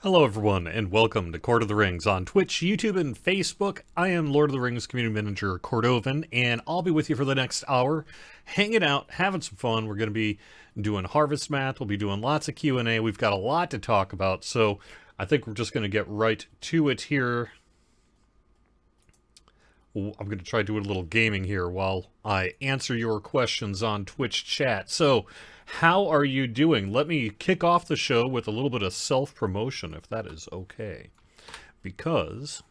Hello everyone, and welcome to Court of the Rings on Twitch, YouTube, and Facebook. I am Lord of the Rings Community Manager Cordovan, and I'll be with you for the next hour, hanging out, having some fun. We're going to be doing Harvest Math, we'll be doing lots of Q&A, we've got a lot to talk about, so I think we're just going to get right to it here. I'm going to try doing a little gaming here while I answer your questions on Twitch chat. So, how are you doing? Let me kick off the show with a little bit of self-promotion, if that is okay. Because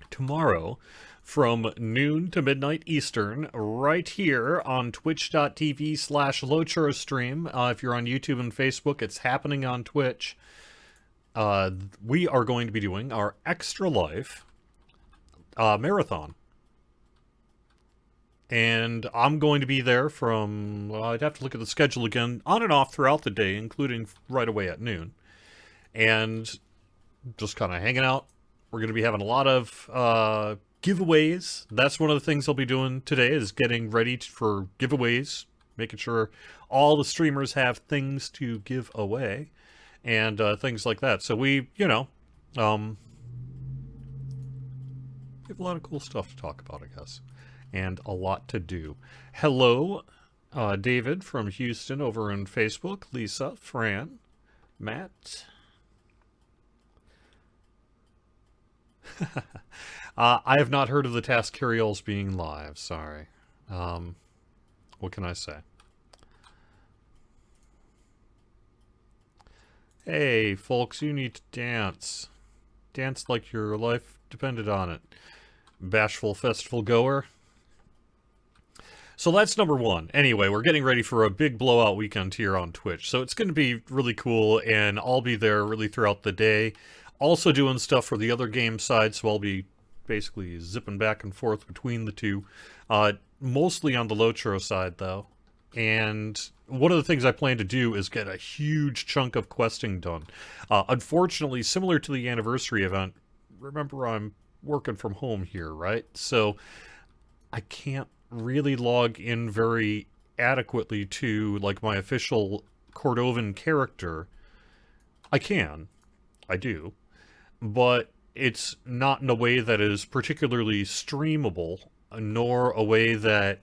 tomorrow, from noon to midnight Eastern, right here on twitch.tv/LoChurroStream. If you're on YouTube and Facebook, it's happening on Twitch. We are going to be doing our Extra Life marathon. And I'm going to be there from, I'd have to look at the schedule again, on and off throughout the day, including right away at noon. And just kind of hanging out. We're going to be having a lot of giveaways. That's one of the things I'll be doing today, is getting ready for giveaways, making sure all the streamers have things to give away, and things like that. So we, we have a lot of cool stuff to talk about, I guess, and a lot to do. Hello, David from Houston over on Facebook, Lisa, Fran, Matt. I have not heard of the Task Carrioles being live, sorry. What can I say? Hey, folks, you need to dance. Dance like your life depended on it. Bashful festival goer. So that's number one. Anyway, we're getting ready for a big blowout weekend here on Twitch. So it's going to be really cool, and I'll be there really throughout the day. Also doing stuff for the other game side, so I'll be basically zipping back and forth between the two. Mostly on the LoChurro side, though. And one of the things I plan to do is get a huge chunk of questing done. Unfortunately, similar to the anniversary event, remember I'm working from home here, right? So I can't really log in very adequately to like my official Cordovan character. I do, but it's not in a way that is particularly streamable, nor a way that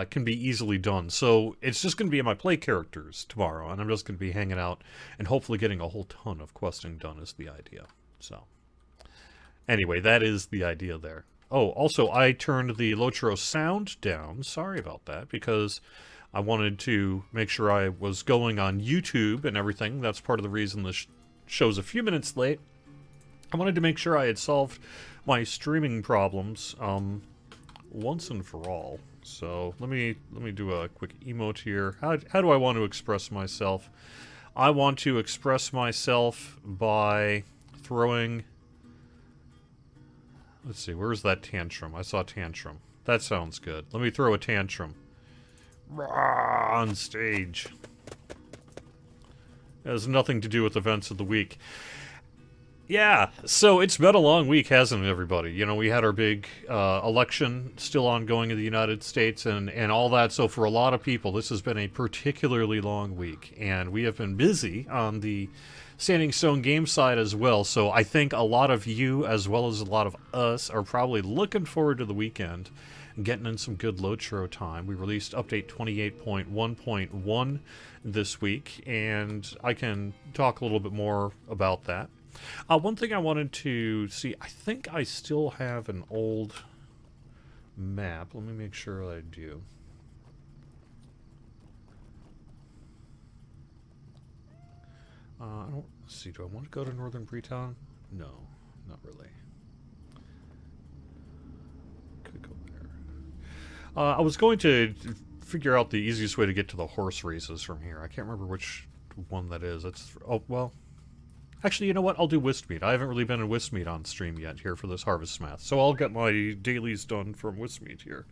can be easily done. So it's just going to be in my play characters tomorrow, and I'm just going to be hanging out and hopefully getting a whole ton of questing done is the idea. So anyway, that is the idea there. Oh, also, I turned the LoChurro sound down. Sorry about that, because I wanted to make sure I was going on YouTube and everything. That's part of the reason the show's a few minutes late. I wanted to make sure I had solved my streaming problems once and for all. So let me do a quick emote here. How do I want to express myself? I want to express myself by throwing... Let's see, where's that tantrum? I saw tantrum. That sounds good. Let me throw a tantrum. On stage. It has nothing to do with events of the week. Yeah, so it's been a long week, hasn't it, everybody? You know, we had our big election still ongoing in the United States and all that. So for a lot of people, this has been a particularly long week. And we have been busy on the Standing Stone game side as well. So I think a lot of you, as well as a lot of us, are probably looking forward to the weekend and getting in some good LoChurro time. We released update 28.1.1 this week, and I can talk a little bit more about that. One thing I wanted to see, I think I still have an old map. Let me make sure that I do. I don't see. Do I want to go to Northern Breton? No, not really. Could go there. I was going to figure out the easiest way to get to the horse races from here. I can't remember which one that is. Oh, well. Actually, you know what? I'll do Wistmead. I haven't really been in Wistmead on stream yet here for this Harvest Math. So I'll get my dailies done from Wistmead here.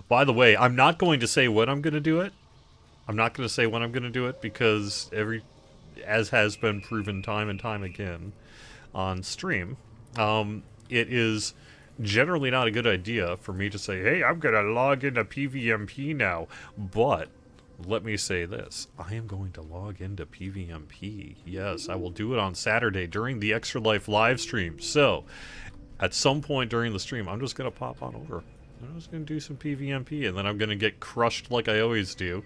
By the way, I'm not going to say when I'm going to do it. I'm not going to say when I'm going to do it because as has been proven time and time again on stream, it is generally not a good idea for me to say, hey, I'm going to log into PvMP now. But let me say this. I am going to log into PvMP. Yes, I will do it on Saturday during the Extra Life live stream. So, at some point during the stream, I'm just going to pop on over. I'm just going to do some PvMP, and then I'm going to get crushed like I always do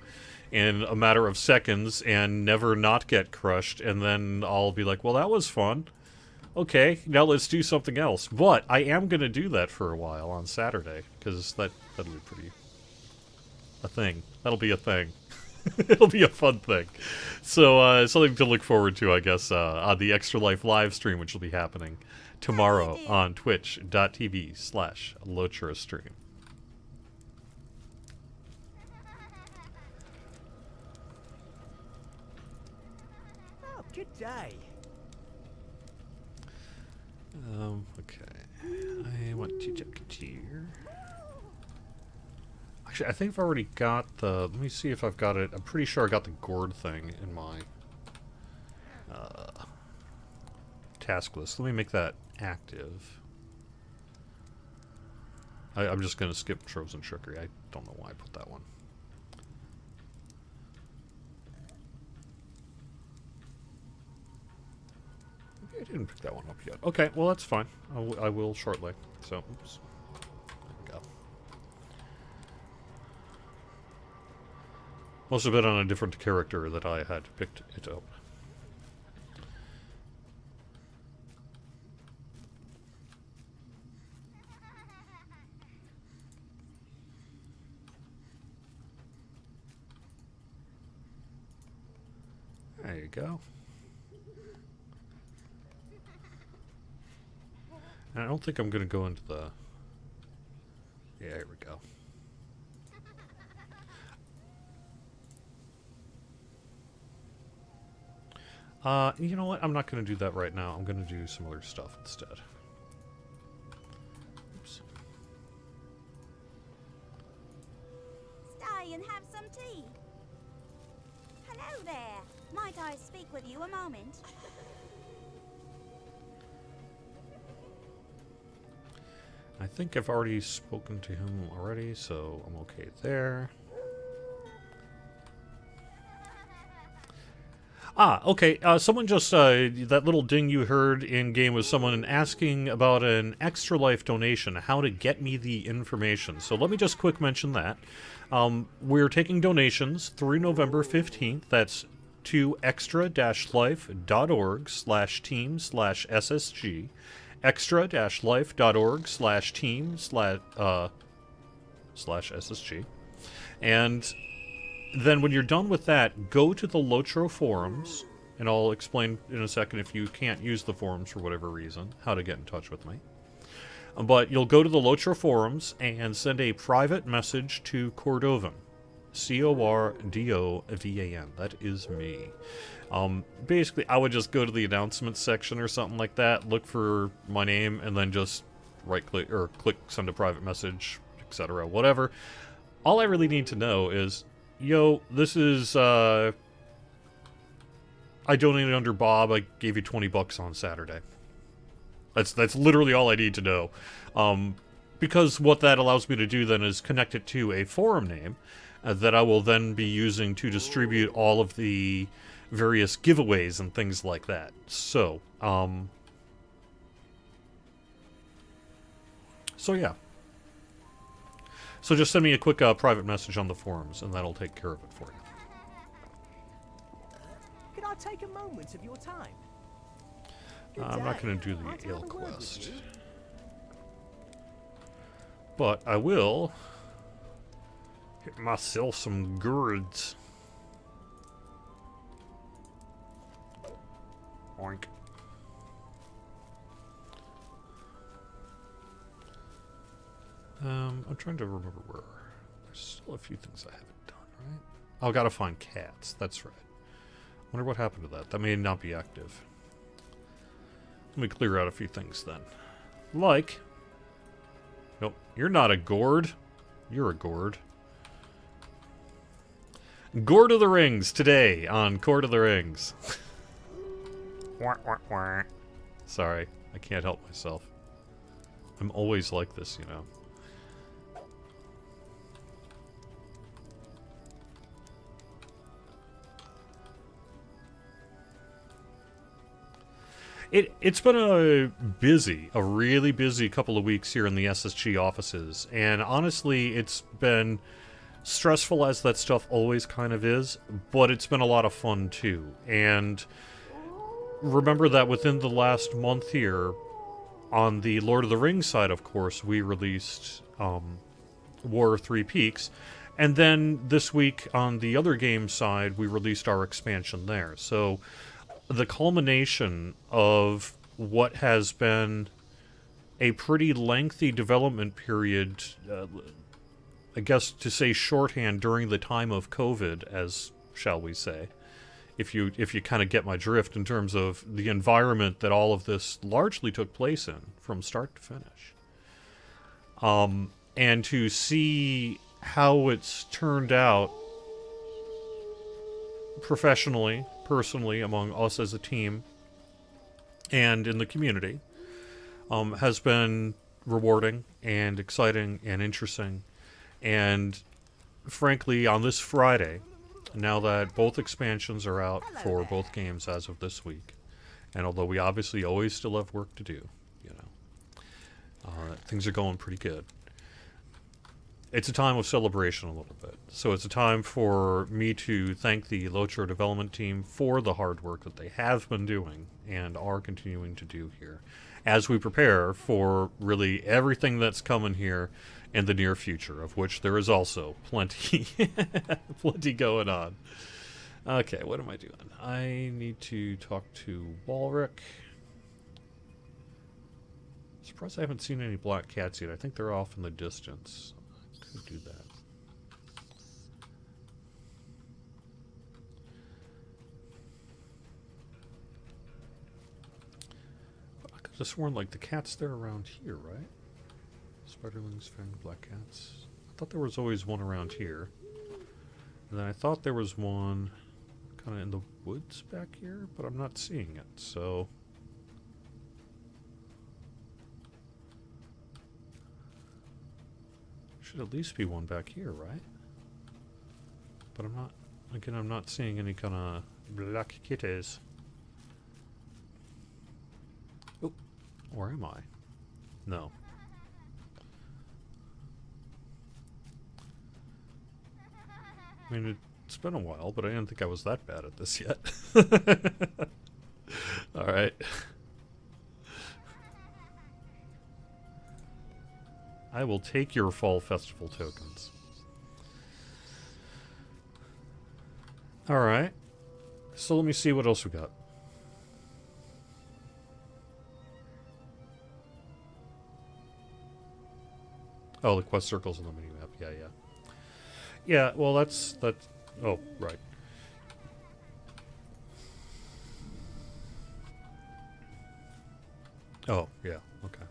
in a matter of seconds and never not get crushed, and then I'll be like, well, that was fun. Okay, now let's do something else. But I am going to do that for a while on Saturday, because that'll be pretty... a thing. That'll be a thing. It'll be a fun thing. So, something to look forward to, I guess, on the Extra Life live stream, which will be happening tomorrow on twitch.tv/LotraStream. Oh, good day. Okay. I want to check it here. Actually, I think I've already got the... Let me see if I've got it. I'm pretty sure I got the gourd thing in my task list. Let me make that active. I'm just going to skip Troves and Trickery. I don't know why I put that one. I didn't pick that one up yet. Okay, well that's fine. I will shortly. So, oops. There we go. Must have been on a different character that I had picked it up. There you go. And I don't think I'm going to go into the... Yeah, here we go. You know what? I'm not going to do that right now. I'm going to do some other stuff instead. Oops. Stay and have some tea. Hello there. Might I speak with you a moment? I think I've already spoken to him already, so I'm okay there. Okay. Someone just, that little ding you heard in-game was someone asking about an Extra Life donation, how to get me the information. So let me just quick mention that. We're taking donations through November 15th. That's to extra-life.org/team/SSG. extra-life.org/team/SSG. And then when you're done with that, go to the Lotro forums, and I'll explain in a second if you can't use the forums for whatever reason, how to get in touch with me. But you'll go to the Lotro forums and send a private message to Cordovan. Cordovan. That is me. Basically, I would just go to the announcements section or something like that, look for my name, and then just right-click or click send a private message, etc. Whatever. All I really need to know is, yo, this is, I donated under Bob. I gave you $20 on Saturday. That's literally all I need to know. Because what that allows me to do then is connect it to a forum name that I will then be using to distribute all of the various giveaways and things like that. So, yeah. So just send me a quick private message on the forums, and that'll take care of it for you. Could I take a moment of your time? I'm not going to do the ale quest. But I will hit myself some gourds. Oink. I'm trying to remember where. There's still a few things I haven't done, right? Oh, I gotta find cats. That's right. Wonder what happened to that. That may not be active. Let me clear out a few things then. Like... Nope, you're not a gourd. You're a gourd. Gourd of the Rings today on Court of the Rings. Sorry, I can't help myself. I'm always like this, you know. It's been a really busy couple of weeks here in the SSG offices, and honestly, it's been stressful as that stuff always kind of is, but it's been a lot of fun too. And remember that within the last month here, on the Lord of the Rings side, of course, we released War of Three Peaks, and then this week on the other game side, we released our expansion there. So the culmination of what has been a pretty lengthy development period, I guess to say shorthand, during the time of COVID, as shall we say, if you kind of get my drift in terms of the environment that all of this largely took place in from start to finish. And to see how it's turned out professionally, personally, among us as a team, and in the community, has been rewarding and exciting and interesting. And frankly, on this Friday, now that both expansions are out for both games as of this week, and although we obviously always still have work to do, you know, things are going pretty good. It's a time of celebration a little bit. So it's a time for me to thank the Locher development team for the hard work that they have been doing and are continuing to do here as we prepare for really everything that's coming here in the near future, of which there is also plenty, plenty going on. Okay, what am I doing? I need to talk to Walrick. Surprised I haven't seen any black cats yet. I think they're off in the distance. I could do that. But I could have sworn, like, the cats they're around here, right? Spiderlings, fanged black cats. I thought there was always one around here. And then I thought there was one kind of in the woods back here, but I'm not seeing it, so... Should at least be one back here, right? But I'm not... Again, I'm not seeing any kind of black kitties. Oh, or am I? No. I mean, it's been a while, but I didn't think I was that bad at this yet. Alright. I will take your fall festival tokens. Alright. So let me see what else we got. Oh, the quest circles on the minimap. Yeah, yeah. Yeah, well, that's... Oh, right. Oh, yeah, okay.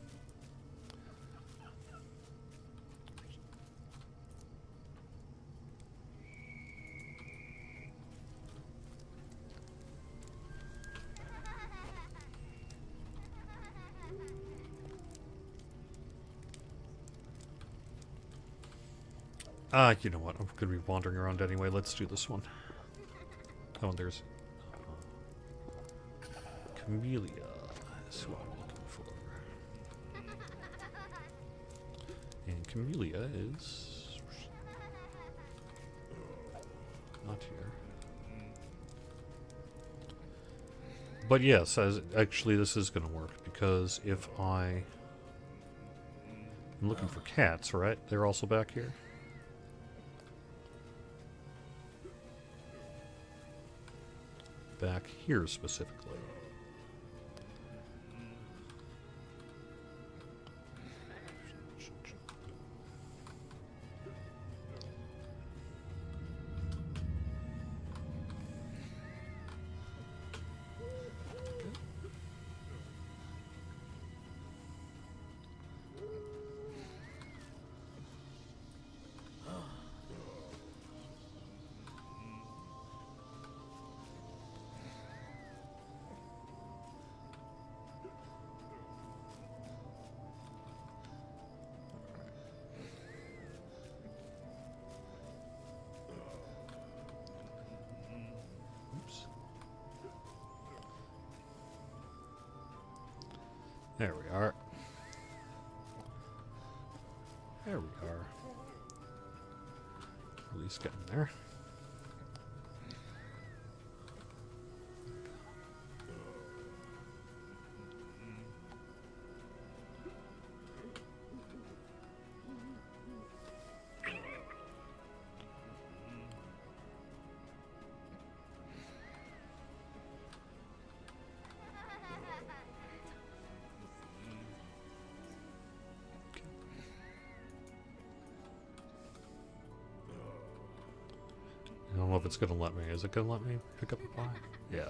You know what? I'm going to be wandering around anyway. Let's do this one. Oh, and there's... Camellia is who I'm looking for. And Camellia is... not here. But yes, actually this is going to work, because if I'm looking for cats, right? They're also back here? Back here specifically. There we are. There we are. At least getting there. I don't know if it's going to let me. Is it going to let me pick up a pie? Yeah.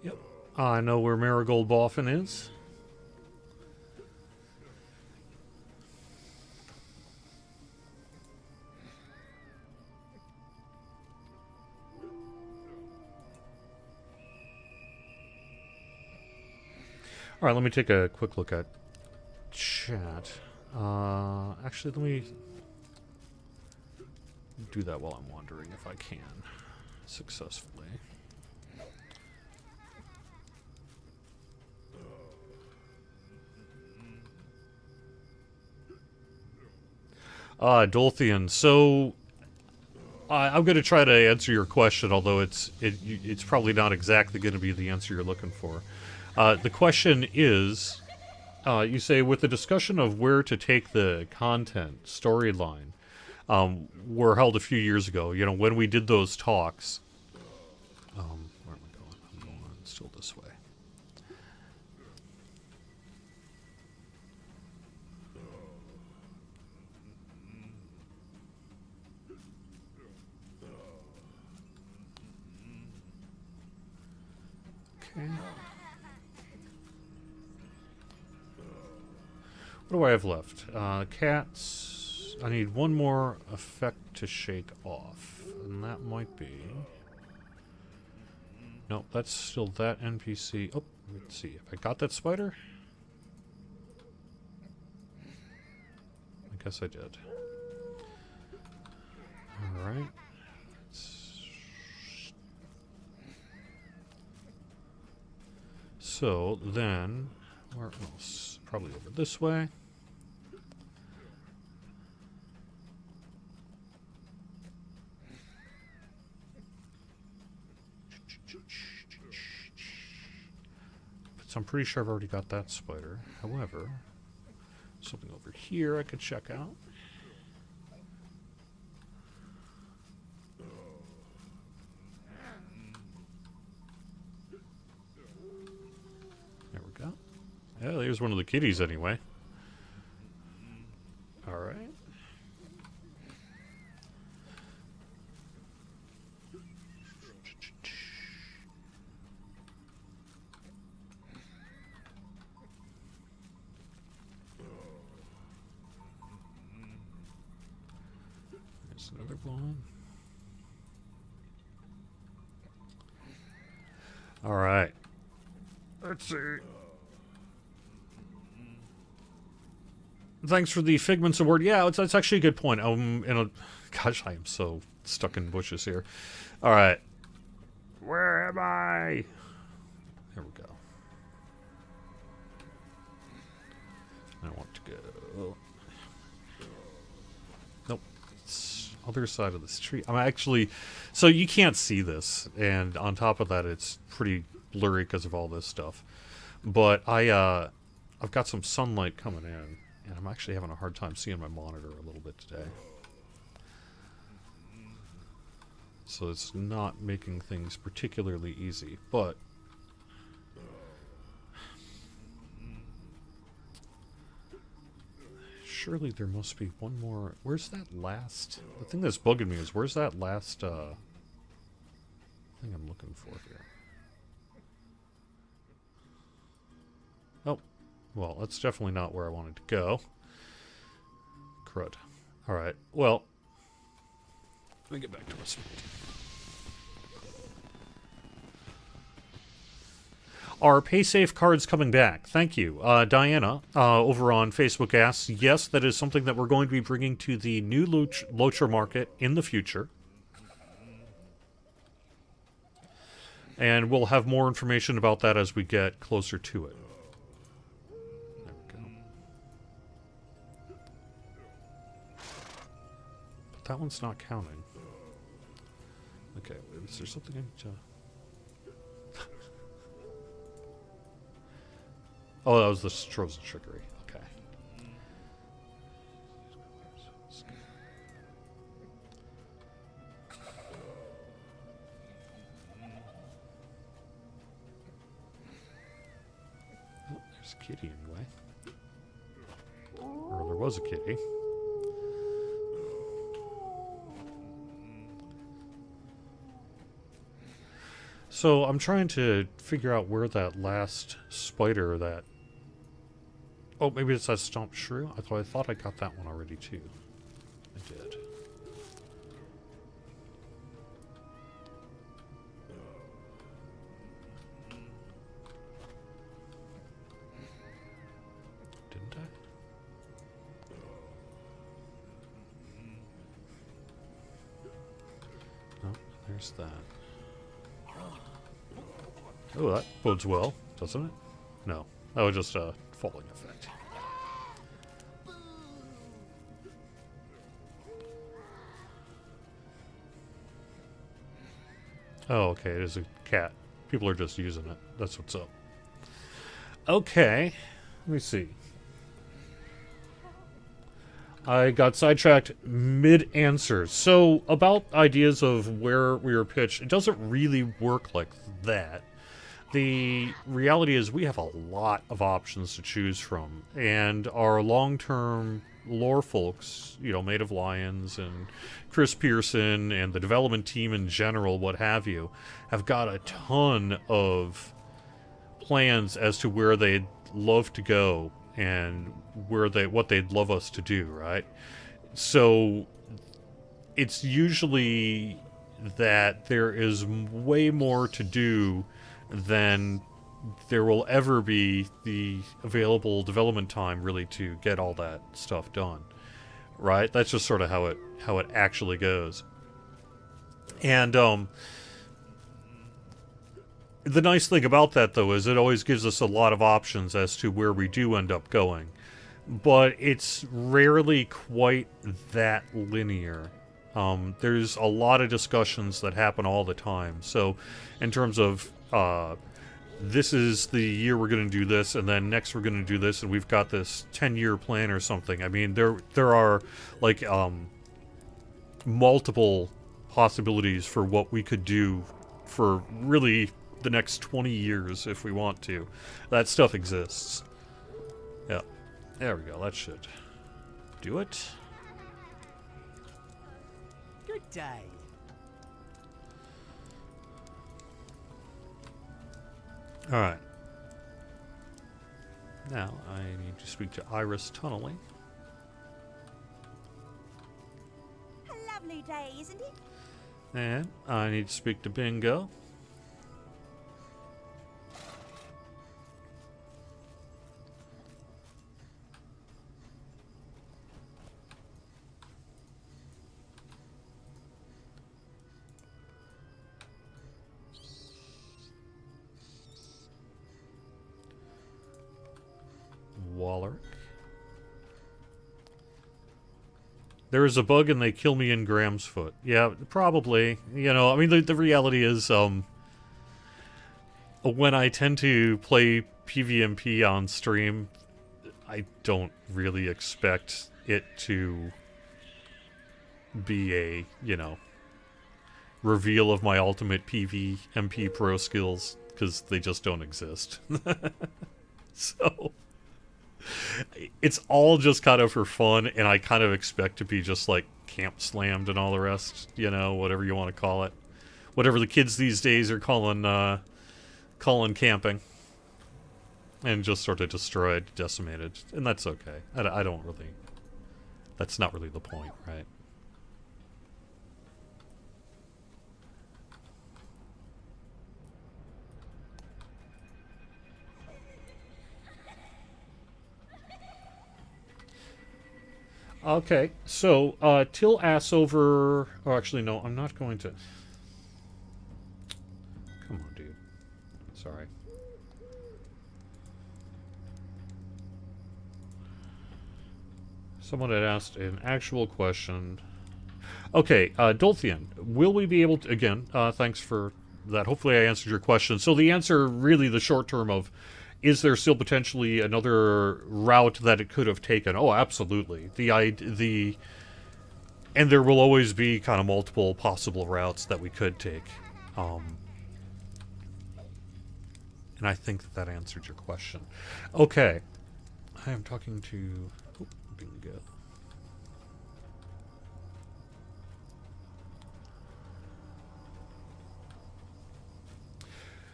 Yep. I know where Marigold Boffin is. All right, let me take a quick look at chat. Actually, let me do that while I'm wandering, if I can, successfully. Dolthian. So, I'm going to try to answer your question, although it's probably not exactly going to be the answer you're looking for. The question is, you say, with the discussion of where to take the content storyline, were held a few years ago. You know, when we did those talks. Where am I going? I'm going still this way. Okay. What do I have left? Cats. I need one more effect to shake off. And that might be... No, that's still that NPC. Oh, let's see. If I got that spider? I guess I did. Alright. So, then... Where else? Probably over this way. So I'm pretty sure I've already got that spider. However, something over here I could check out. There we go. Yeah, there's one of the kitties anyway. Alright. There's another one. Alright. Let's see. Thanks for the Figments Award. Yeah, it's actually a good point. Gosh, I am so stuck in bushes here. All right. Where am I? There we go. I want to go. Nope. It's other side of this tree. I'm actually... So you can't see this. And on top of that, it's pretty blurry because of all this stuff. But I've got some sunlight coming in. And I'm actually having a hard time seeing my monitor a little bit today. So it's not making things particularly easy, but... Surely there must be one more. Where's that last? The thing that's bugging me is where's that last thing I'm looking for here? Oh, well, that's definitely not where I wanted to go. Crud. Alright, well, let me get back to us. Are PaySafe cards coming back? Thank you. Diana, over on Facebook asks, yes, that is something that we're going to be bringing to the new Locher market in the future. And we'll have more information about that as we get closer to it. There we go. But that one's not counting. Okay, is there something I need to... Oh, that was the frozen trickery. Okay. Oh, there's a kitty anyway. Or there was a kitty. So I'm trying to figure out where that last spider that... Oh, maybe it's that Stomp Shrew? I thought I got that one already too. I did. Didn't I? Oh, there's that. Oh, that bodes well, doesn't it? No. That was just a falling effect. Oh, okay, it is a cat. People are just using it. That's what's up. Okay, let me see. I got sidetracked mid-answer. So, about ideas of where we were pitched, it doesn't really work like that. The reality is we have a lot of options to choose from, and our long-term lore folks, you know, Made of Lions and Chris Pearson and the development team in general, what have you, have got a ton of plans as to where they'd love to go and what they'd love us to do, right? So it's usually that there is way more to do than there will ever be the available development time really to get all that stuff done, right? That's just sort of how it actually goes. And the nice thing about that, though, is it always gives us a lot of options as to where we do end up going, but it's rarely quite that linear. There's a lot of discussions that happen all the time. So in terms of this is the year we're going to do this, and then next we're going to do this, and we've got this 10-year plan or something. I mean, there are like multiple possibilities for what we could do for really the next 20 years if we want to. That stuff exists. Yeah. There we go. That should do it. Good day. Alright. Now, I need to speak to Iris Tunneling. A lovely day, isn't it? And I need to speak to Bingo. Wallerick. There is a bug and they kill me in Graham's foot. Yeah, probably. You know, I mean, the reality is, when I tend to play PvMP on stream, I don't really expect it to be a, you know, reveal of my ultimate PvMP pro skills, because they just don't exist. So... It's all just kind of for fun, and I kind of expect to be just like camp slammed and all the rest, whatever you want to call it. Whatever the kids these days are calling camping. And just sort of destroyed, decimated. And that's okay. I don't really... That's not really the point, right? Okay, so, till ass over... Oh, actually, no, I'm not going to... Come on, dude. Sorry. Someone had asked an actual question. Okay, Dolthian, will we be able to... Again, thanks for that. Hopefully I answered your question. So the answer, really, the short term of... Is there still potentially another route that it could have taken? Oh, absolutely. And there will always be kind of multiple possible routes that we could take. And I think that answered your question. Okay. I am talking to... Oh, bingo.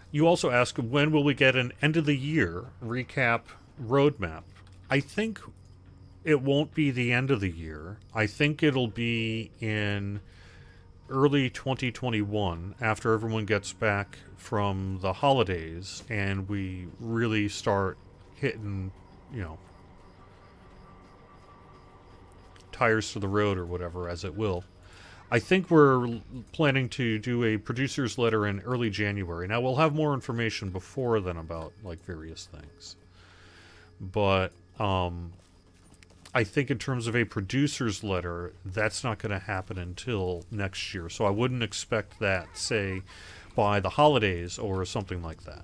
You also ask, when will we get an end-of-the-year recap roadmap? I think it won't be the end of the year. I think it'll be in early 2021, after everyone gets back from the holidays, and we really start hitting, tires to the road or whatever, as it will. I think we're planning to do a producer's letter in early January. Now, we'll have more information before then about, various things. But, I think in terms of a producer's letter, that's not going to happen until next year. So I wouldn't expect that, say, by the holidays or something like that.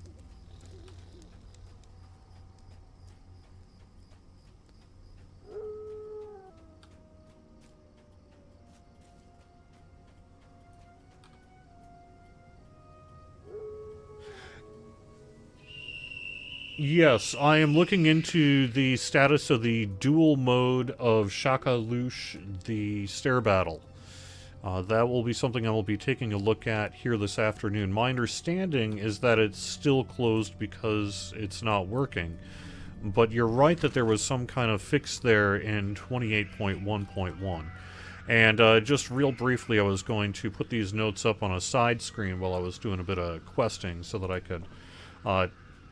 Yes, I am looking into the status of the dual mode of Shaka Lush, the stair battle. That will be something I will be taking a look at here this afternoon. My understanding is that it's still closed because it's not working. But you're right that there was some kind of fix there in 28.1.1. And just real briefly, I was going to put these notes up on a side screen while I was doing a bit of questing so that I could...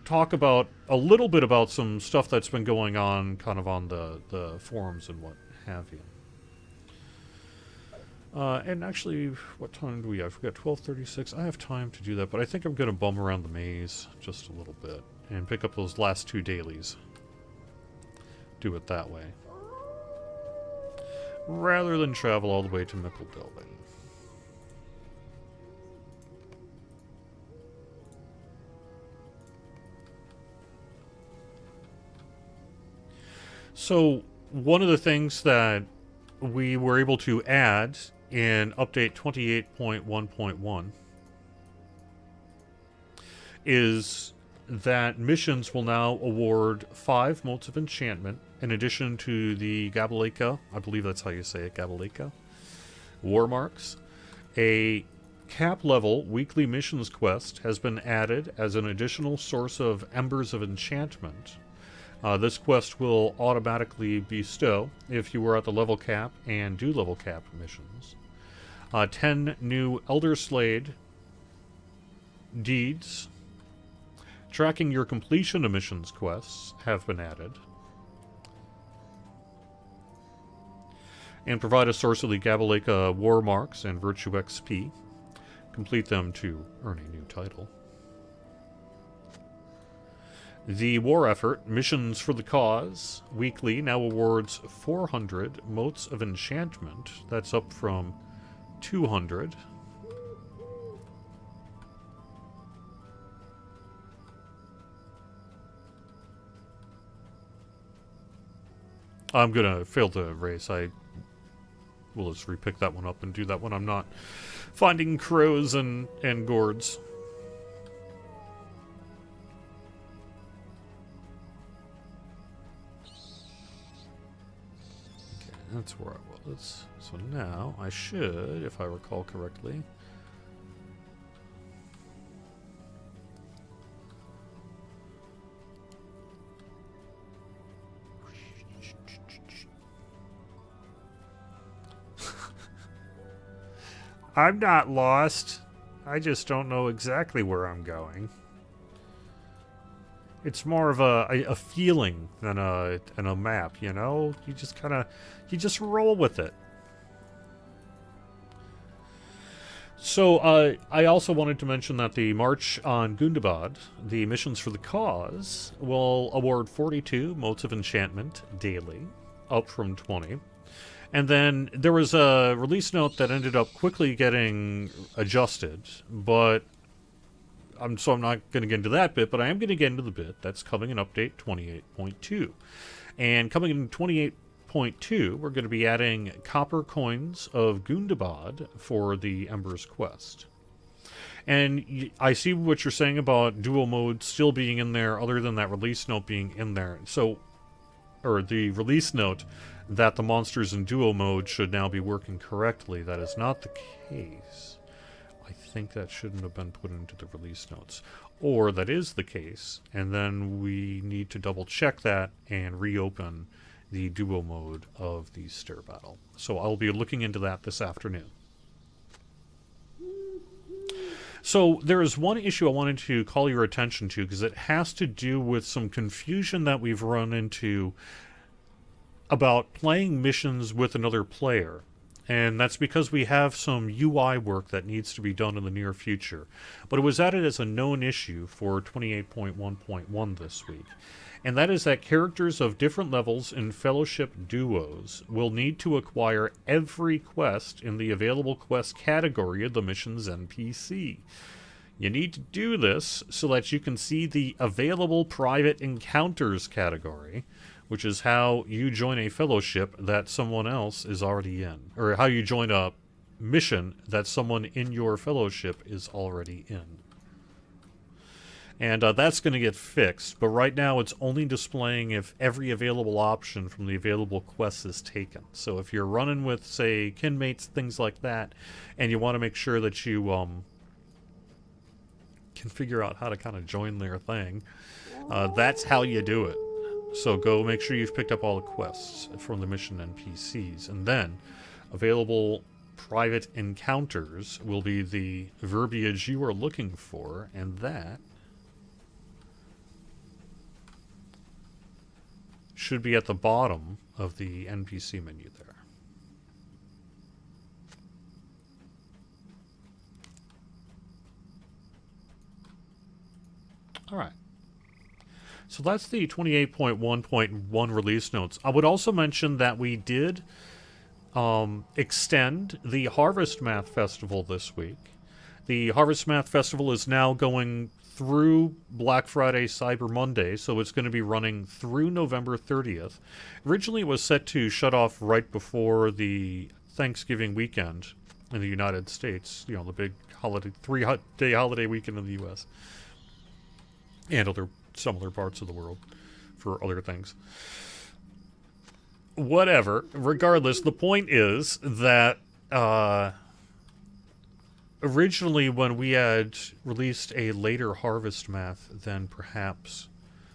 talk about a little bit about some stuff that's been going on kind of on the forums and what have you. And actually, what time do we have? We've got 12:36. I have time to do that, but I think I'm going to bum around the maze just a little bit and pick up those last two dailies. Do it that way. Rather than travel all the way to Mickeldelving. So, one of the things that we were able to add in update 28.1.1 is that missions will now award 5 motes of enchantment in addition to the Gabaleka, I believe that's how you say it, Gabaleka, war marks. A cap level weekly missions quest has been added as an additional source of Embers of Enchantment. This quest will automatically bestow if you were at the level cap and do level cap missions. 10 new Elder Slade deeds tracking your completion of missions quests have been added. And provide a source of the Gabaleka War Marks and Virtue XP. Complete them to earn a new title. The War Effort, Missions for the Cause, weekly, now awards 400 Motes of Enchantment. That's up from 200. I'm gonna fail the race. I will just repick that one up and do that when I'm not finding crows and gourds. That's where I was. So now I should, if I recall correctly. I'm not lost. I just don't know exactly where I'm going. It's more of a feeling than a map, you know? You just you just roll with it. So, I also wanted to mention that the March on Gundabad, the missions for the cause, will award 42 motes of enchantment daily, up from 20. And then there was a release note that ended up quickly getting adjusted, but so I'm not going to get into that bit, but I am going to get into the bit that's coming in update 28.2. And coming in 28.2, we're going to be adding copper coins of Gundabad for the Ember's Quest. And I see what you're saying about duo mode still being in there, other than that release note being in there. So, or the release note that the monsters in duo mode should now be working correctly. That is not the case. I think that shouldn't have been put into the release notes. Or that is the case, and then we need to double check that and reopen the duo mode of the stair battle. So I'll be looking into that this afternoon. So there is one issue I wanted to call your attention to, because it has to do with some confusion that we've run into about playing missions with another player. And that's because we have some UI work that needs to be done in the near future. But it was added as a known issue for 28.1.1 this week. And that is that characters of different levels in Fellowship duos will need to acquire every quest in the available quest category of the mission's NPC. You need to do this so that you can see the available private encounters category, which is how you join a fellowship that someone else is already in. Or how you join a mission that someone in your fellowship is already in. And that's going to get fixed, but right now it's only displaying if every available option from the available quests is taken. So if you're running with, say, kinmates, things like that, and you want to make sure that you can figure out how to kind of join their thing, that's how you do it. So go make sure you've picked up all the quests from the mission NPCs. And then available private encounters will be the verbiage you are looking for, and that should be at the bottom of the NPC menu there. All right. So that's the 28.1.1 release notes. I would also mention that we did extend the Harvest Math Festival this week. The Harvest Math Festival is now going through Black Friday, Cyber Monday, so it's going to be running through November 30th. Originally, it was set to shut off right before the Thanksgiving weekend in the United States. You know, the big holiday, 3-day holiday weekend in the U.S. and some other parts of the world for other things. Whatever. Regardless, the point is that originally when we had released a later Harvest Math than perhaps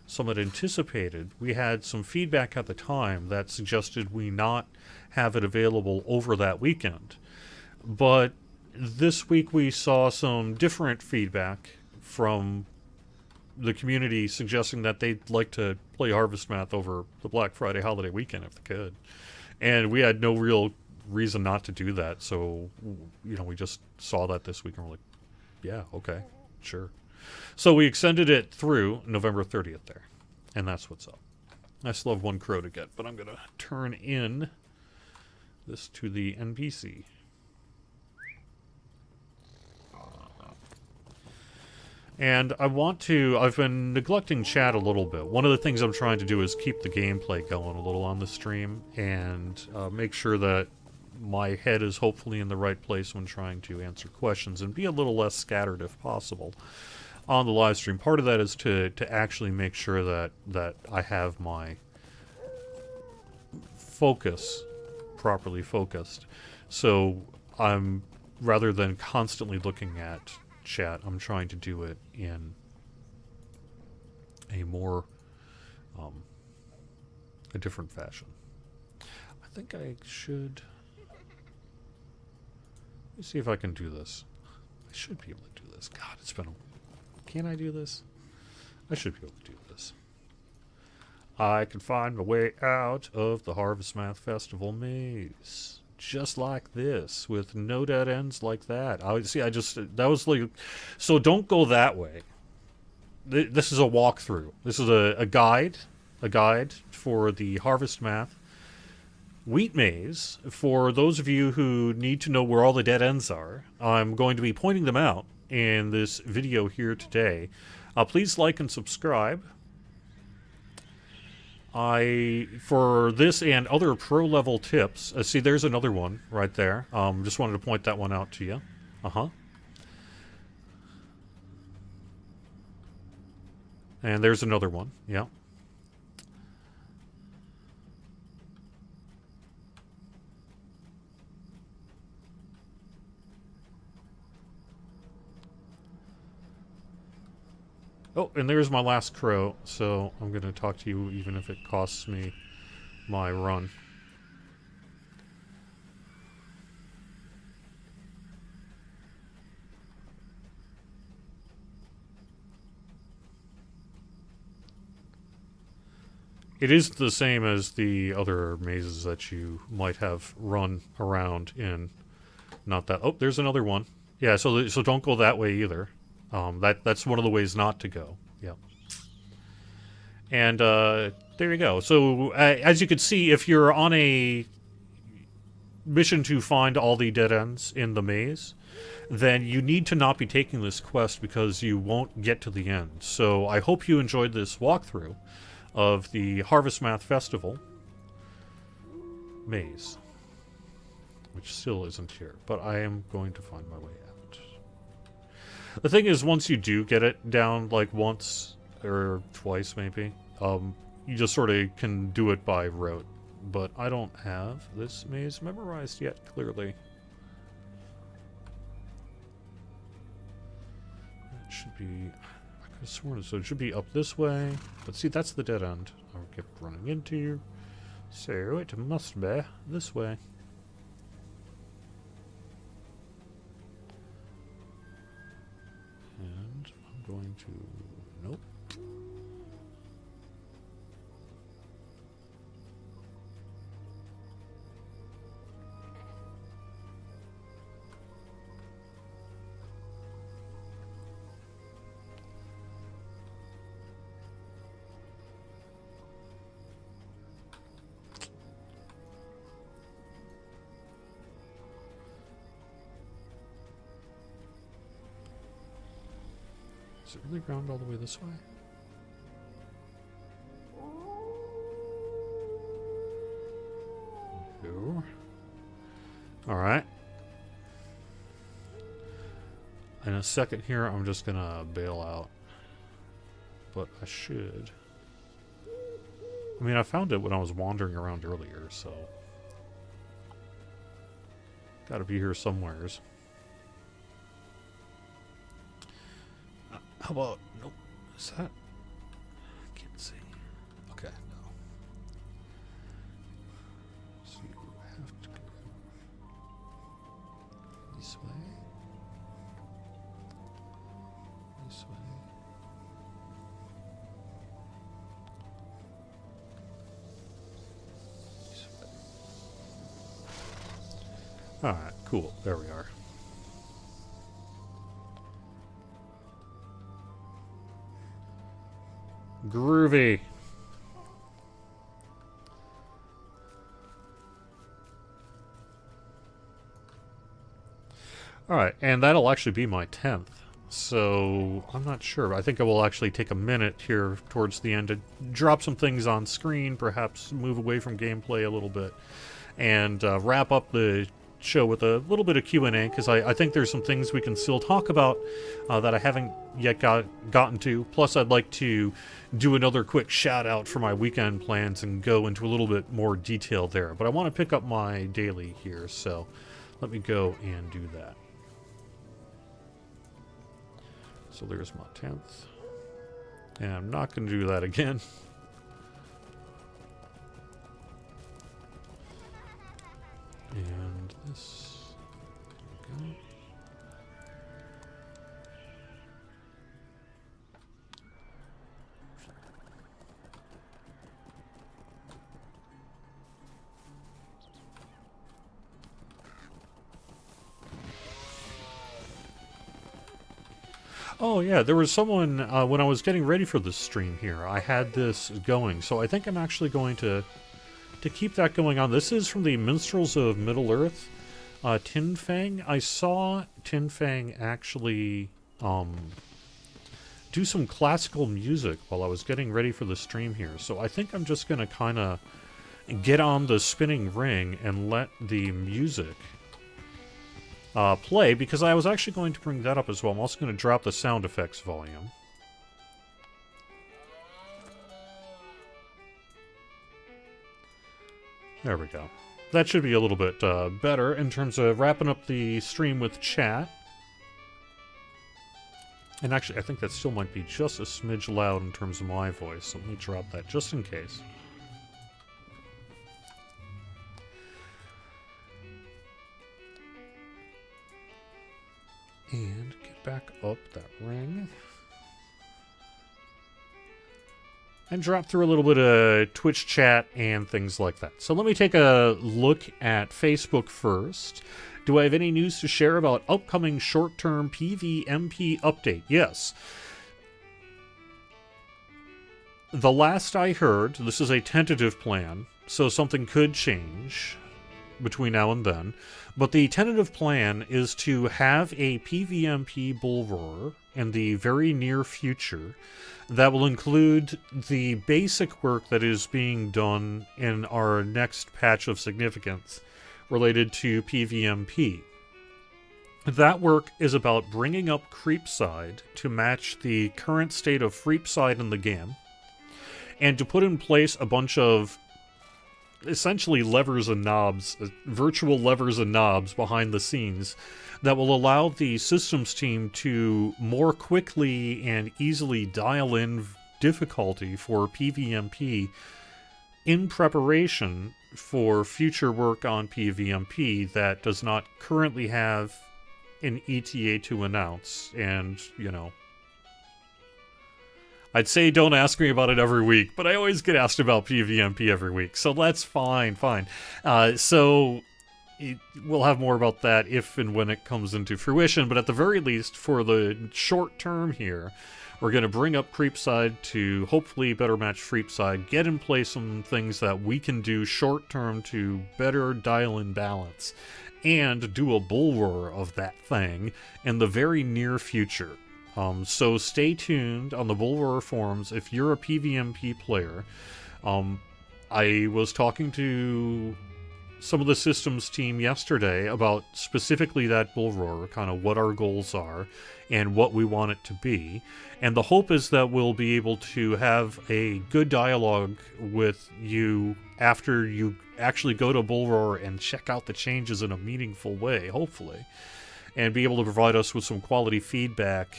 some had anticipated, we had some feedback at the time that suggested we not have it available over that weekend. But this week we saw some different feedback from the community suggesting that they'd like to play Harvest Math over the Black Friday holiday weekend if they could. And we had no real reason not to do that, so, you know, we just saw that this week and we're like, yeah, okay, sure. So we extended it through November 30th there, and that's what's up. I still have one crow to get, but I'm going to turn in this to the NPC. And I've been neglecting chat a little bit. One of the things I'm trying to do is keep the gameplay going a little on the stream and make sure that my head is hopefully in the right place when trying to answer questions and be a little less scattered if possible on the live stream. Part of that is to actually make sure that I have my focus properly focused. So I'm, rather than constantly looking at chat, I'm trying to do it in a more, a different fashion. I think I should, let me see if I can do this. I should be able to do this. God, it's been a, can I do this? I should be able to do this. I can find my way out of the Harvest Math Festival maze. Just like this, with no dead ends like that. That was like, so don't go that way. This is a walkthrough. This is a guide for the Harvest Math Wheat Maze. For those of you who need to know where all the dead ends are, I'm going to be pointing them out in this video here today. Please like and subscribe. For this and other pro-level tips, see, there's another one right there. Just wanted to point that one out to you. And there's another one, yeah. Oh, and there's my last crow, so I'm going to talk to you even if it costs me my run. It is the same as the other mazes that you might have run around in. Not that... Oh, there's another one. Yeah, so don't go that way either. That's one of the ways not to go. Yeah. And there you go. So as you can see, if you're on a mission to find all the dead ends in the maze, then you need to not be taking this quest because you won't get to the end. So I hope you enjoyed this walkthrough of the Harvest Math Festival maze, which still isn't here, but I am going to find my way out. The thing is, once you do get it down, like once or twice maybe, you just sort of can do it by rote. But I don't have this maze memorized yet, clearly. It should be... I could have sworn, so it should be up this way. But see, that's the dead end I kept running into. So it must be this way. And I'm going to... Nope. Is it really round all the way this way? Go. Alright. In a second here, I'm just gonna bail out. But I should. I mean, I found it when I was wandering around earlier, so... Gotta be here somewheres. How about... Nope. Is that... I can't see. Okay, no. So you have to go this way. This way. This way. Alright, cool. There we are. Groovy. Alright, and that'll actually be my 10th. So, I'm not sure. I think I will actually take a minute here towards the end to drop some things on screen, perhaps move away from gameplay a little bit, and wrap up the show with a little bit of Q&A, because I think there's some things we can still talk about that I haven't yet gotten to. Plus, I'd like to do another quick shout-out for my weekend plans and go into a little bit more detail there. But I want to pick up my daily here, so let me go and do that. So there's my 10th. And I'm not going to do that again. And this. There we go. Oh yeah, there was someone, when I was getting ready for this stream here, I had this going, so I think I'm actually going to keep that going on. This is from the Minstrels of Middle-earth, Tin Fang. I saw Tin Fang actually do some classical music while I was getting ready for the stream here, so I think I'm just going to kind of get on the spinning ring and let the music play, because I was actually going to bring that up as well. I'm also going to drop the sound effects volume. There we go. That should be a little bit better in terms of wrapping up the stream with chat. And actually, I think that still might be just a smidge loud in terms of my voice, so let me drop that just in case. And get back up that ring. And drop through a little bit of Twitch chat and things like that. So let me take a look at Facebook first. Do I have any news to share about upcoming short-term PvMP update? Yes. The last I heard, this is a tentative plan, so something could change between now and then, but the tentative plan is to have a PvMP bull roar in the very near future that will include the basic work that is being done in our next patch of significance related to PvMP. That work is about bringing up Creepside to match the current state of Freepside in the game, and to put in place a bunch of essentially levers and knobs, virtual levers and knobs behind the scenes that will allow the systems team to more quickly and easily dial in difficulty for PvMP in preparation for future work on PvMP that does not currently have an ETA to announce. And, you know, I'd say don't ask me about it every week, but I always get asked about PvMP every week, so that's fine. So we'll have more about that if and when it comes into fruition, but at the very least, for the short term here, we're going to bring up Creepside to hopefully better match Freepside, get in place some things that we can do short term to better dial in balance, and do a bull roar of that thing in the very near future. So stay tuned on the Bull Roar forums if you're a PvMP player. I was talking to some of the systems team yesterday about specifically that Bull Roar, kind of what our goals are and what we want it to be. And the hope is that we'll be able to have a good dialogue with you after you actually go to Bull Roar and check out the changes in a meaningful way, hopefully. And be able to provide us with some quality feedback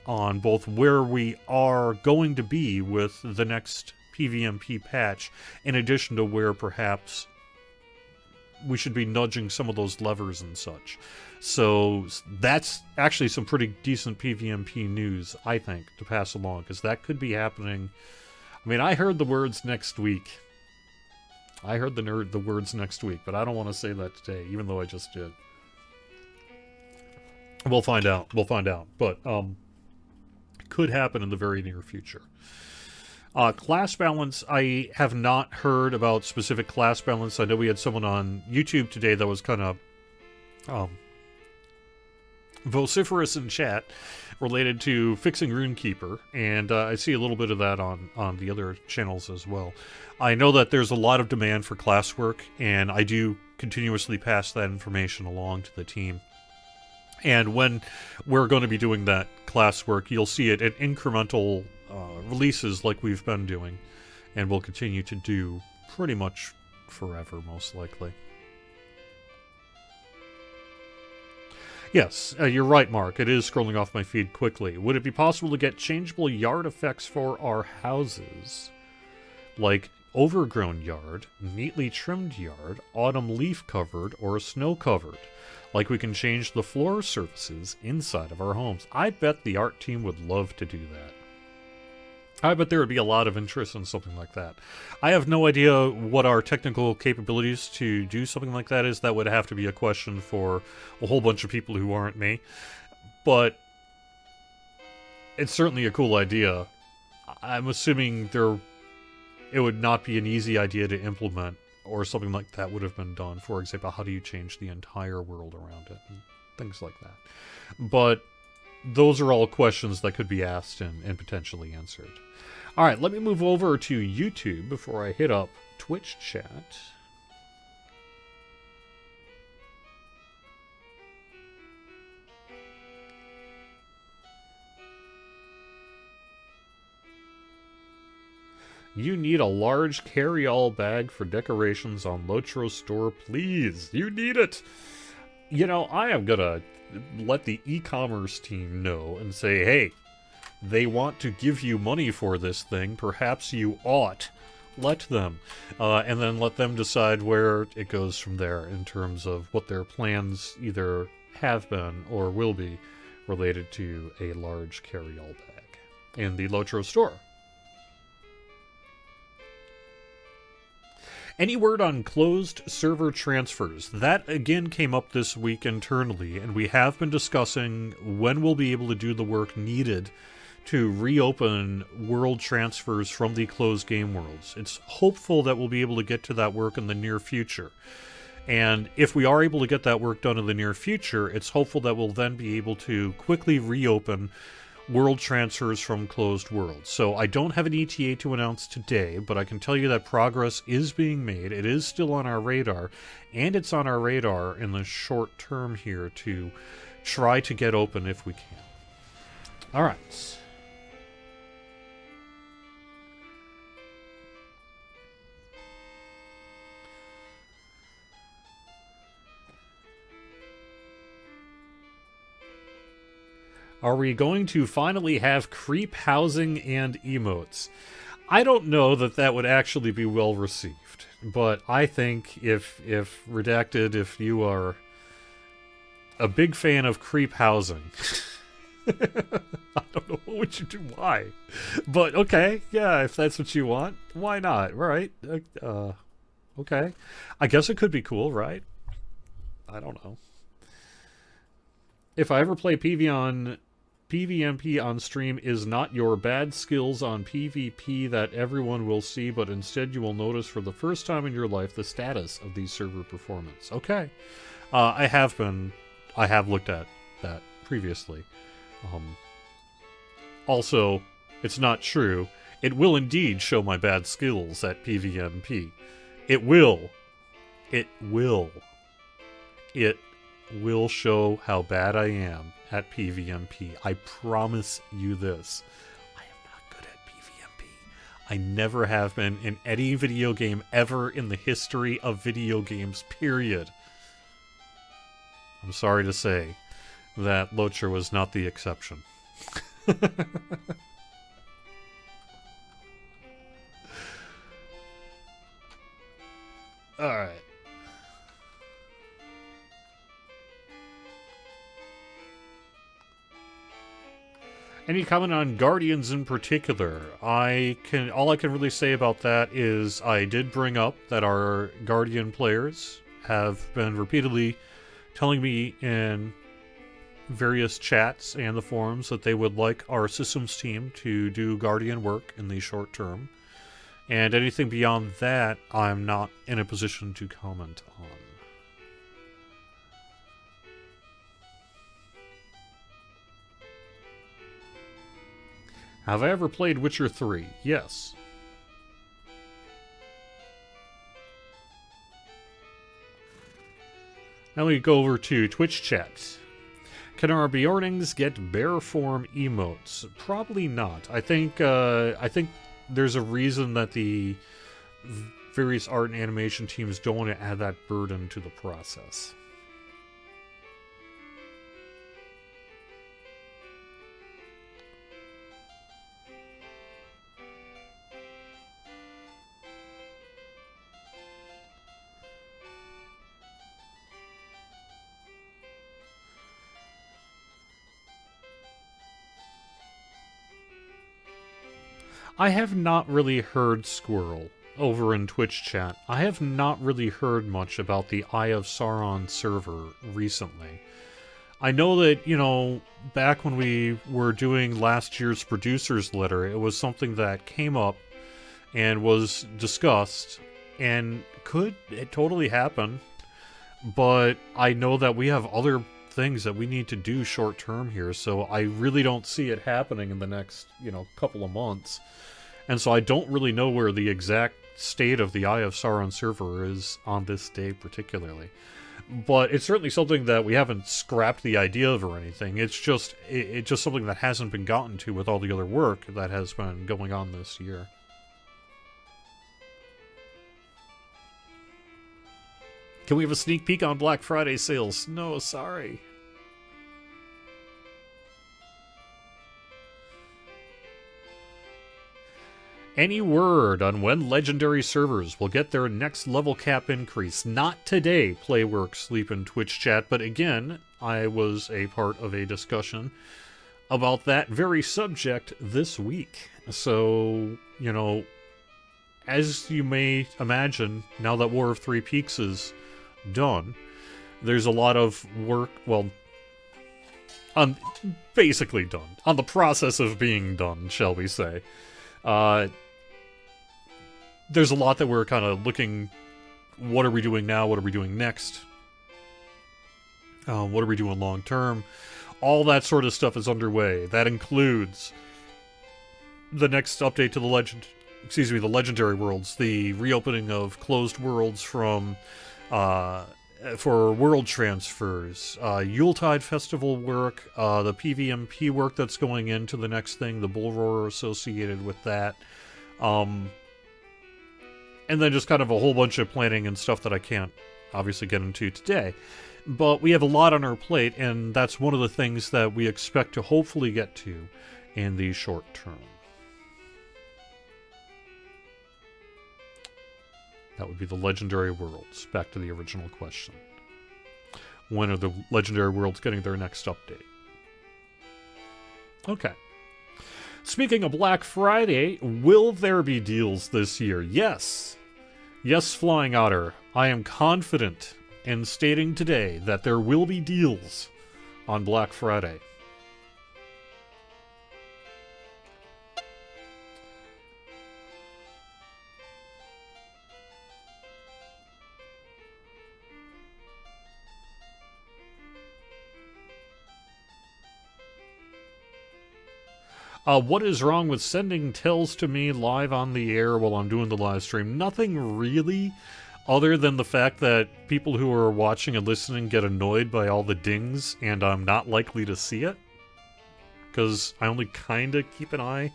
on both where we are going to be with the next PvMP patch, in addition to where perhaps we should be nudging some of those levers and such. So that's actually some pretty decent PvMP news, I think, to pass along, because that could be happening. I mean, I heard the words next week. I heard the words next week, but I don't want to say that today, even though I just did. We'll find out. But, could happen in the very near future. Class balance, I have not heard about specific class balance. I know we had someone on YouTube today that was kind of vociferous in chat related to fixing RuneKeeper, and I see a little bit of that on the other channels as well. I know that there's a lot of demand for classwork, and I do continuously pass that information along to the team. And when we're going to be doing that classwork, you'll see it in incremental releases like we've been doing, and we'll continue to do pretty much forever, most likely. Yes, you're right, Mark. It is scrolling off my feed quickly. Would it be possible to get changeable yard effects for our houses? Like overgrown yard, neatly trimmed yard, autumn leaf covered, or snow covered? Like we can change the floor surfaces inside of our homes. I bet the art team would love to do that. I bet there would be a lot of interest in something like that. I have no idea what our technical capabilities to do something like that is. That would have to be a question for a whole bunch of people who aren't me. But it's certainly a cool idea. I'm assuming it would not be an easy idea to implement, or something like that would have been done. For example, how do you change the entire world around it? And things like that. But those are all questions that could be asked and potentially answered. Alright, let me move over to YouTube before I hit up Twitch chat. You need a large carry-all bag for decorations on Lotro's store, please. You need it. You know, I am gonna let the e-commerce team know and say, hey, they want to give you money for this thing. Perhaps you ought. Let them. And then let them decide where it goes from there in terms of what their plans either have been or will be related to a large carry-all bag in the Lotro store. Any word on closed server transfers? That again came up this week internally, and we have been discussing when we'll be able to do the work needed to reopen world transfers from the closed game worlds. It's hopeful that we'll be able to get to that work in the near future. And if we are able to get that work done in the near future, it's hopeful that we'll then be able to quickly reopen world transfers from closed worlds. So I don't have an ETA to announce today, but I can tell you that progress is being made. It is still on our radar, and it's on our radar in the short term here to try to get open if we can. All right. Are we going to finally have creep housing and emotes? I don't know that that would actually be well received, but I think if Redacted, if you are a big fan of creep housing, I don't know what would you do, why, but okay, yeah, if that's what you want, why not, right? Okay, I guess it could be cool, right? I don't know. If I ever play PvMP on stream is not your bad skills on PvP that everyone will see, but instead you will notice for the first time in your life the status of the server performance. Okay. I have looked at that previously. Also, it's not true. It will indeed show my bad skills at PvMP. It will. It will. It will show how bad I am at PvMP. I promise you this. I am not good at PvMP. I never have been in any video game ever in the history of video games, period. I'm sorry to say that Locher was not the exception. Alright. Any comment on Guardians in particular? All I can really say about that is I did bring up that our Guardian players have been repeatedly telling me in various chats and the forums that they would like our systems team to do Guardian work in the short term. And anything beyond that, I'm not in a position to comment on. Have I ever played Witcher 3? Yes. Now we go over to Twitch chat. Can our Bjornings get bear form emotes? Probably not. I think there's a reason that the various art and animation teams don't want to add that burden to the process. I have not really heard Squirrel over in Twitch chat. I have not really heard much about the Eye of Sauron server recently. I know that, you know, back when we were doing last year's producer's letter, it was something that came up and was discussed and could it totally happen. But I know that we have other things that we need to do short term here, so I really don't see it happening in the next, you know, couple of months. And so I don't really know where the exact state of the Eye of Sauron server is on this day particularly. But it's certainly something that we haven't scrapped the idea of or anything. It's just something that hasn't been gotten to with all the other work that has been going on this year. Can we have a sneak peek on Black Friday sales? No, sorry. Any word on when legendary servers will get their next level cap increase? Not today, Playworks Sleep in Twitch chat, but again, I was a part of a discussion about that very subject this week. So, you know, as you may imagine, now that War of Three Peaks is done, there's a lot of work, well, basically done, on the process of being done, shall we say. There's a lot that we're kind of looking, what are we doing now, what are we doing next, what are we doing long term, all that sort of stuff is underway. That includes the next update to the Legendary Worlds, the reopening of closed worlds from, for world transfers, Yuletide Festival work, the PvMP work that's going into the next thing, the Bull Roar associated with that, and then just kind of a whole bunch of planning and stuff that I can't obviously get into today. But we have a lot on our plate, and that's one of the things that we expect to hopefully get to in the short term. That would be the Legendary Worlds. Back to the original question. When are the Legendary Worlds getting their next update? Okay. Speaking of Black Friday, will there be deals this year? Yes. Yes, Flying Otter. I am confident in stating today that there will be deals on Black Friday. What is wrong with sending tells to me live on the air while I'm doing the live stream? Nothing really, other than the fact that people who are watching and listening get annoyed by all the dings, and I'm not likely to see it. Because I only kind of keep an eye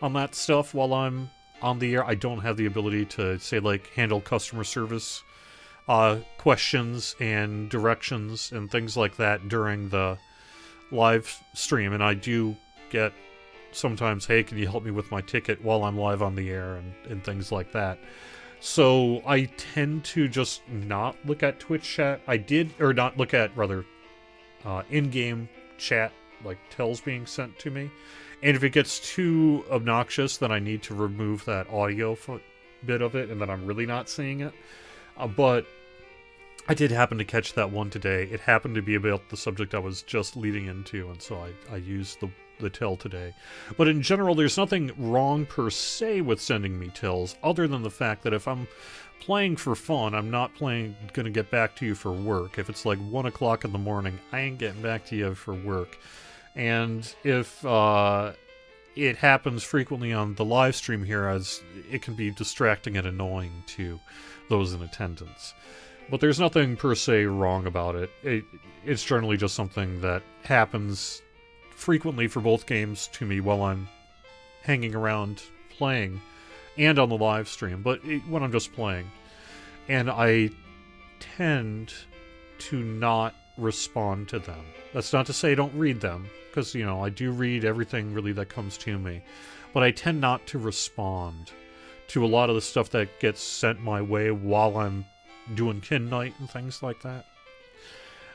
on that stuff while I'm on the air. I don't have the ability to, say, like, handle customer service questions and directions and things like that during the live stream, and I do get sometimes, hey, can you help me with my ticket while I'm live on the air and things like that. So I tend to just not look at Twitch chat. Not look at, rather, in-game chat, like tells being sent to me. And if it gets too obnoxious, then I need to remove that audio bit of it, and then I'm really not seeing it. But I did happen to catch that one today. It happened to be about the subject I was just leading into, and so I used the tell today. But in general, there's nothing wrong per se with sending me tells, other than the fact that if I'm playing for fun, I'm not gonna get back to you for work. If it's like 1 o'clock in the morning, I ain't getting back to you for work. And if it happens frequently on the live stream here, as it can be distracting and annoying to those in attendance. But there's nothing per se wrong about it. It's generally just something that happens frequently for both games to me while I'm hanging around playing and on the live stream, but when I'm just playing. And I tend to not respond to them. That's not to say I don't read them, because, you know, I do read everything really that comes to me. But I tend not to respond to a lot of the stuff that gets sent my way while I'm doing kin night and things like that.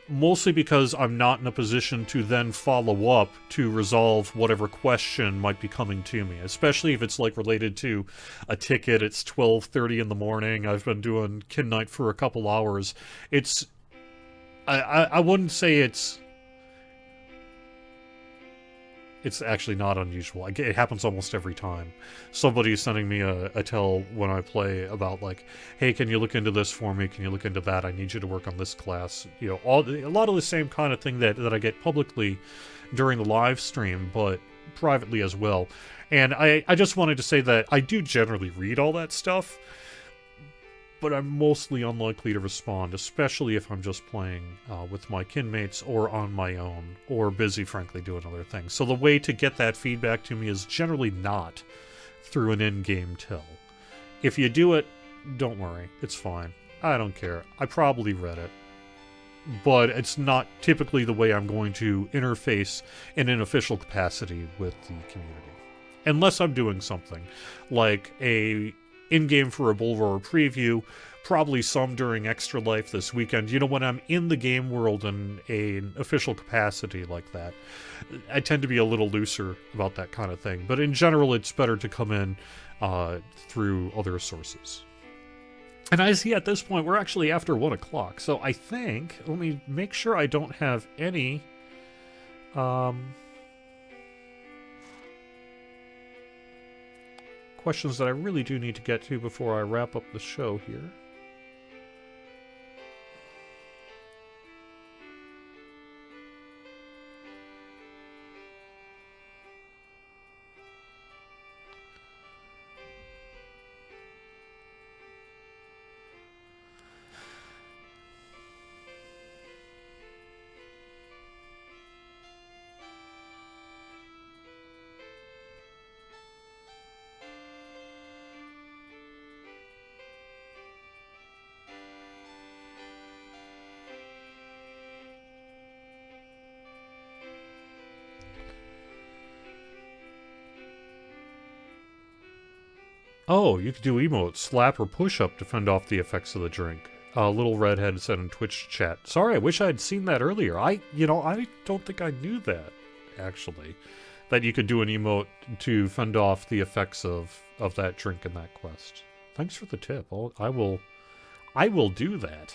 Mostly because I'm not in a position to then follow up to resolve whatever question might be coming to me, especially if it's like related to a ticket. It's 12:30 in the morning. I've been doing kin night for a couple hours. I wouldn't say it's actually not unusual. It happens almost every time. Somebody's sending me a tell when I play about, like, hey, can you look into this for me? Can you look into that? I need you to work on this class. You know, a lot of the same kind of thing that I get publicly during the live stream, but privately as well. And I just wanted to say that I do generally read all that stuff, but I'm mostly unlikely to respond, especially if I'm just playing with my kinmates or on my own, or busy, frankly, doing other things. So the way to get that feedback to me is generally not through an in-game tell. If you do it, don't worry, it's fine. I don't care. I probably read it. But it's not typically the way I'm going to interface in an official capacity with the community. Unless I'm doing something, like a in-game for a Bullroar preview, probably some during Extra Life this weekend. You know, when I'm in the game world in an official capacity like that, I tend to be a little looser about that kind of thing. But in general, it's better to come in through other sources. And I see at this point, we're actually after 1 o'clock. So I think, let me make sure I don't have any questions that I really do need to get to before I wrap up the show here. Oh, you could do emotes, slap or push up to fend off the effects of the drink. Little Redhead said in Twitch chat. Sorry, I wish I had seen that earlier. I don't think I knew that, actually. That you could do an emote to fend off the effects of that drink in that quest. Thanks for the tip. I will do that.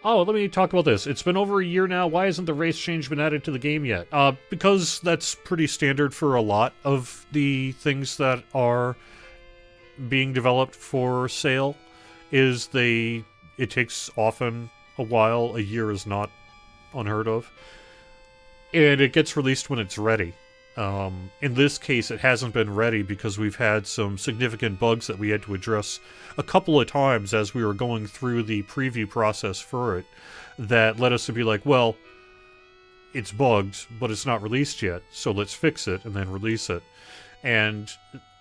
Oh, let me talk about this. It's been over a year now. Why hasn't the race change been added to the game yet? Because that's pretty standard for a lot of the things that are being developed for sale. It takes often a while. A year is not unheard of. And it gets released when it's ready. In this case, it hasn't been ready because we've had some significant bugs that we had to address a couple of times as we were going through the preview process for it that led us to be like, well, it's bugged, but it's not released yet, so let's fix it and then release it. And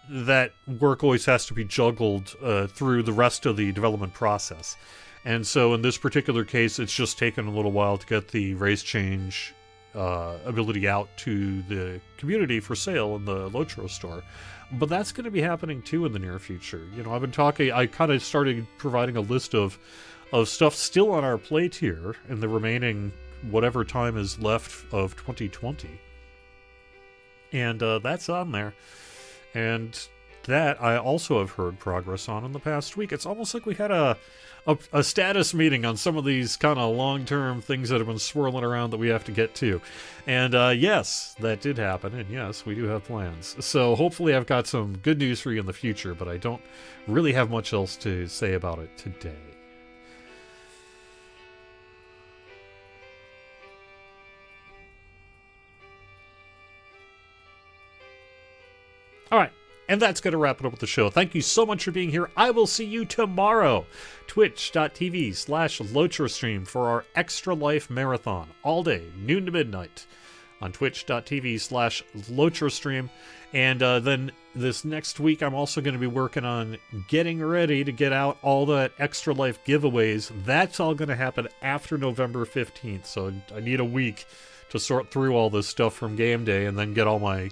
that work always has to be juggled through the rest of the development process. And so in this particular case, it's just taken a little while to get the race change ability out to the community for sale in the Lotro store. But that's going to be happening too in the near future. You know, I kind of started providing a list of stuff still on our plate here in the remaining whatever time is left of 2020. And that's on there. And that I also have heard progress on in the past week. It's almost like we had a status meeting on some of these kind of long-term things that have been swirling around that we have to get to. And yes, that did happen, and yes, we do have plans. So hopefully I've got some good news for you in the future, but I don't really have much else to say about it today. And that's going to wrap it up with the show. Thank you so much for being here. I will see you tomorrow. Twitch.tv/LotraStream for our Extra Life Marathon. All day, noon to midnight. On Twitch.tv/LotraStream. And then this next week, I'm also going to be working on getting ready to get out all the Extra Life giveaways. That's all going to happen after November 15th. So I need a week to sort through all this stuff from game day and then get all my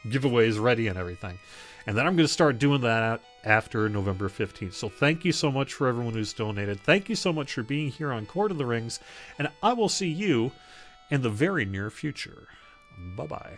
giveaways ready and everything. And then I'm going to start doing that after November 15th. So thank you so much for everyone who's donated. Thank you so much for being here on Court of the Rings. And I will see you in the very near future. Bye-bye.